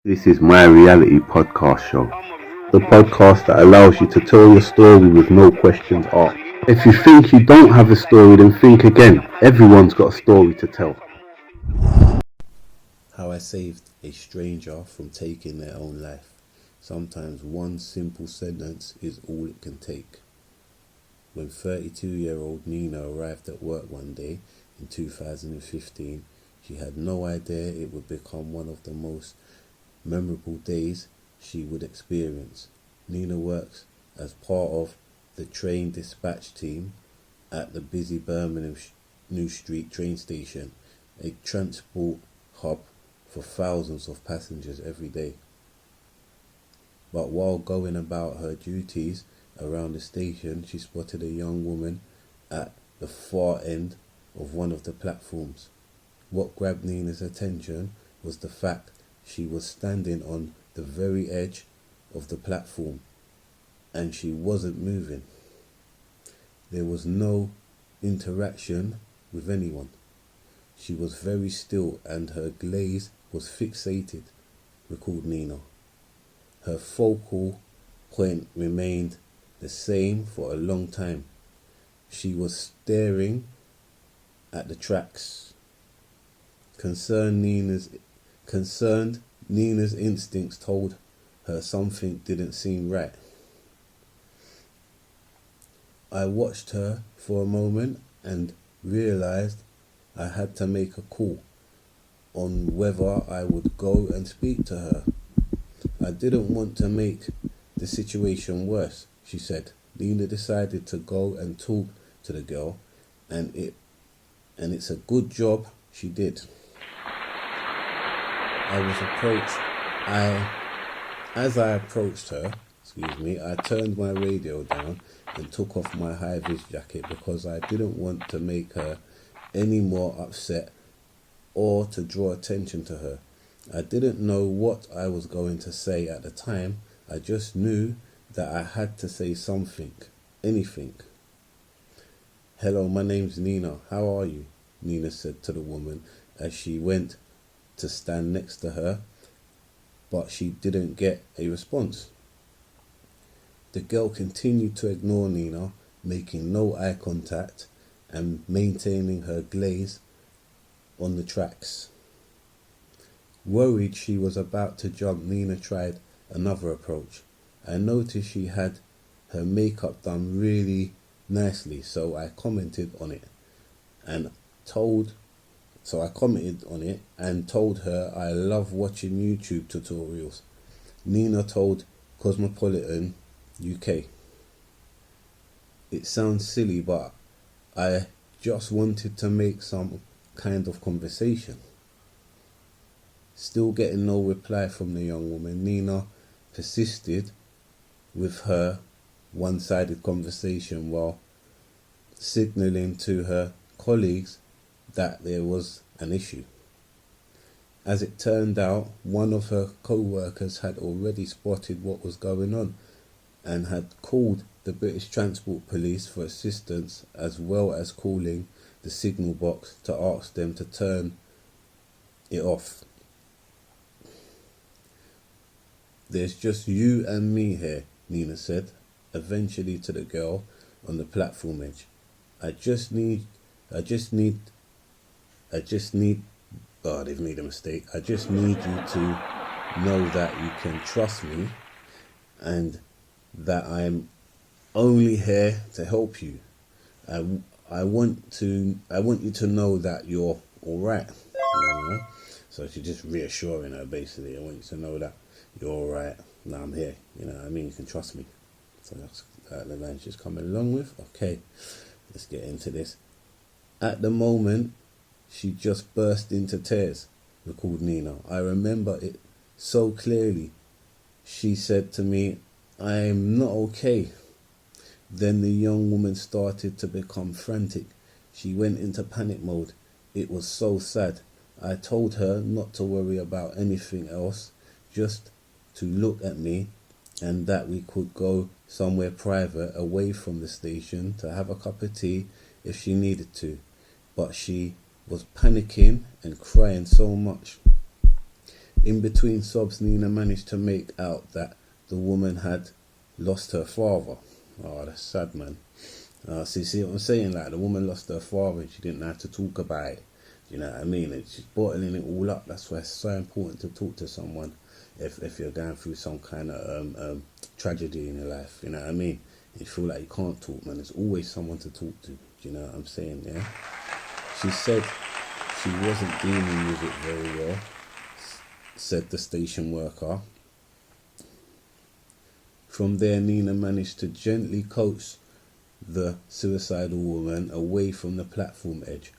This is my reality podcast show, the podcast that allows you to tell your story with no questions asked. If you think you don't have a story, then think again. Everyone's got a story to tell. How I saved a stranger from taking their own life. Sometimes one simple sentence is all it can take. When 32-year-old Neena arrived at work one day in 2015, she had no idea it would become one of the most memorable days she would experience. Neena works as part of the train dispatch team at the busy Birmingham New Street train station, a transport hub for thousands of passengers every day. But while going about her duties around the station, she spotted a young woman at the far end of one of the platforms. What grabbed Neena's attention was the fact she was standing on the very edge of the platform and she wasn't moving. There was no interaction with anyone. She was very still and her gaze was fixated, recalled Neena. Her focal point remained the same for a long time. She was staring at the tracks. Concerned Neena's instincts told her something didn't seem right. I watched her for a moment and realized I had to make a call on whether I would go and speak to her. I didn't want to make the situation worse, she said. Neena decided to go and talk to the girl, and it's a good job she did. As I approached her, I turned my radio down and took off my high-vis jacket because I didn't want to make her any more upset or to draw attention to her. I didn't know what I was going to say at the time. I just knew that I had to say something, anything. "Hello, my name's Neena. How are you?" Neena said to the woman as she went to stand next to her, but she didn't get a response. The girl continued to ignore Neena, making no eye contact and maintaining her gaze on the tracks. Worried she was about to jump, Neena tried another approach. I noticed she had her makeup done really nicely, so I commented on it and told her I love watching YouTube tutorials. Neena told Cosmopolitan UK. It sounds silly, but I just wanted to make some kind of conversation. Still getting no reply from the young woman, Neena persisted with her one-sided conversation while signalling to her colleagues that there was an issue. As it turned out, one of her co-workers had already spotted what was going on and had called the British Transport Police for assistance, as well as calling the signal box to ask them to turn it off. "There's just you and me here," Neena said, eventually to the girl on the platform edge. I just need, they've made a mistake. "I just need you to know that you can trust me and that I'm only here to help you. I want you to know that you're all right." So she's just reassuring her, basically. "I want you to know that you're all right. Now I'm here. You can trust me." So that's the line she's coming along with. Okay, let's get into this. "At the moment, she just burst into tears," recalled Neena. "I remember it so clearly. She said to me, 'I'm not okay.' Then the young woman started to become frantic. She went into panic mode. It was so sad. I told her not to worry about anything else, just to look at me, and that we could go somewhere private away from the station to have a cup of tea if she needed to. But she was panicking and crying so much. In between sobs, Neena managed to make out that the woman had lost her father. Oh, that's sad, man. See what I'm saying? Like, the woman lost her father and she didn't have to talk about it. You know what I mean? And she's bottling it all up. That's why it's so important to talk to someone if you're going through some kind of tragedy in your life. You know what I mean? You feel like you can't talk, man. There's always someone to talk to. Do you know what I'm saying? Yeah. She said she wasn't dealing with it very well, said the station worker. From there, Neena managed to gently coax the suicidal woman away from the platform edge,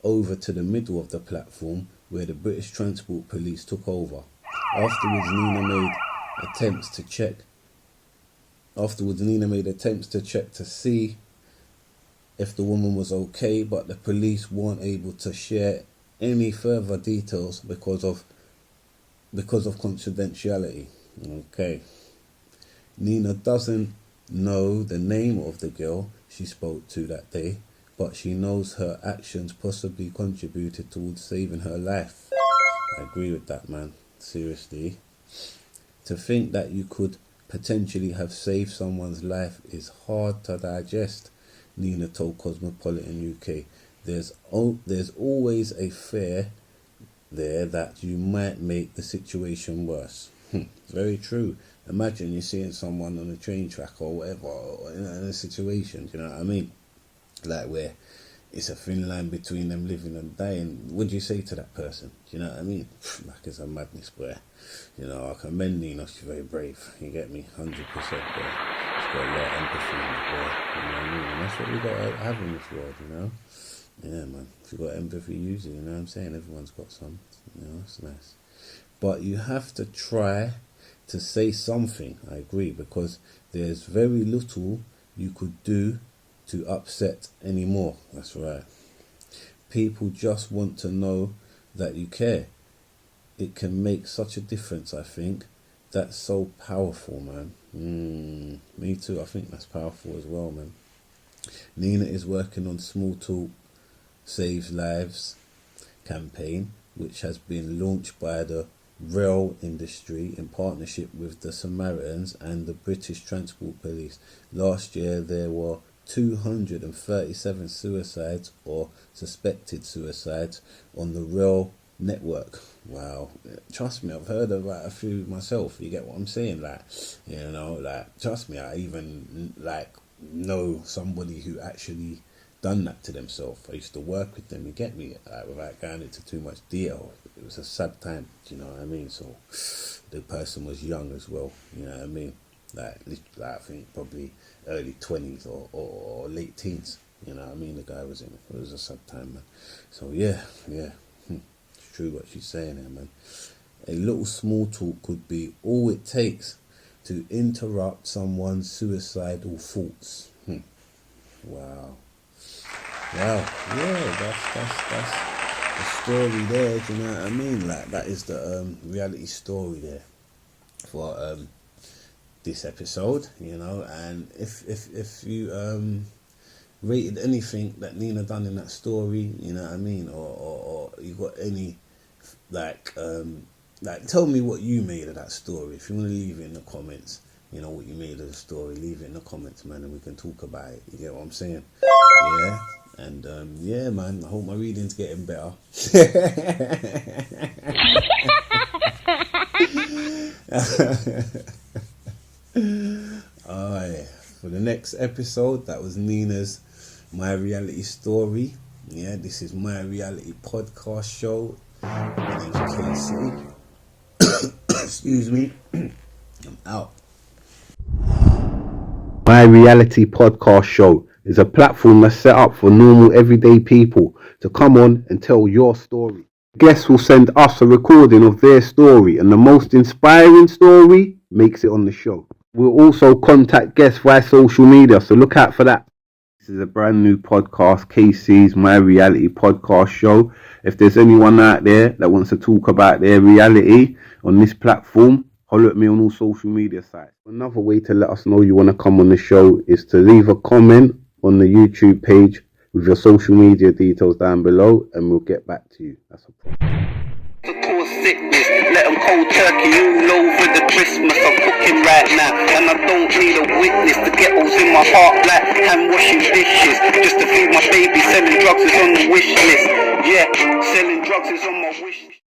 over to the middle of the platform where the British Transport Police took over. Afterwards, Neena made attempts to check to see if the woman was okay, but the police weren't able to share any further details because of confidentiality. Okay. Neena doesn't know the name of the girl she spoke to that day, but she knows her actions possibly contributed towards saving her life. I agree with that, man. Seriously. To think that you could potentially have saved someone's life is hard to digest, Neena told Cosmopolitan UK. There's always a fear there that you might make the situation worse. Very true. Imagine you're seeing someone on a train track or whatever, or in a situation, you know what I mean? Like, where it's a thin line between them living and dying. What do you say to that person? Do you know what I mean? Like, it's a madness, boy. You know, I commend Neena. She's very brave. You get me? 100%, boy. She's got a lot of empathy in it, boy. You know what I mean? And that's what we got to have in this world, you know? Yeah, man. If you've got empathy, use it, you know what I'm saying? Everyone's got some. You know, it's nice. But you have to try to say something, I agree, because there's very little you could do to upset anymore. That's right. People just want to know that you care. It can make such a difference, I think. That's so powerful, man. Me too, I think that's powerful as well, man. Neena is working on Small Talk Saves Lives campaign, which has been launched by the rail industry in partnership with the Samaritans and the British Transport Police. Last year there were 237 suicides or suspected suicides on the rail network. Wow. Trust me, I've heard about a few myself. You get what I'm saying? Like, you know, like, trust me, I even like know somebody who actually done that to themselves. I used to work with them, you get me, without going into too much detail. It was a sad time, you know what I mean? So the person was young as well, you know what I mean? Like I think probably early 20s or late teens, you know what I mean? The guy was in it. It was a sad time, man. So yeah. It's true what she's saying there, man. A little small talk could be all it takes to interrupt someone's suicidal thoughts. Wow. Wow, yeah, that's the story there. Do you know what I mean? Like, that is the reality story there for this episode. You know, and if you rated anything that Neena done in that story, you know what I mean, or you got any like tell me what you made of that story. If you want to leave it in the comments, you know what you made of the story, leave it in the comments, man, and we can talk about it. You get what I'm saying? Yeah. And yeah, man, I hope my reading's getting better. Alright, for the next episode, that was Neena's My Reality Story. Yeah, this is My Reality Podcast Show. My name's Casey. Excuse me. I'm out. My Reality Podcast Show is a platform that's set up for normal everyday people to come on and tell your story. Guests will send us a recording of their story, and the most inspiring story makes it on the show. We'll also contact guests via social media, so look out for that. This is a brand new podcast, KC's My Reality Podcast Show. If there's anyone out there that wants to talk about their reality on this platform, holler at me on all social media sites. Another way to let us know you want to come on the show is to leave a comment on the YouTube page with your social media details down below, and we'll get back to you. That's a problem. To cause sickness, let them cold turkey all over the Christmas. I'm cooking right now, and I don't need a witness. The ghetto's in my heart like hand washing dishes. Just to feed my baby, selling drugs is on the wish list. Yeah, selling drugs is on my wish list.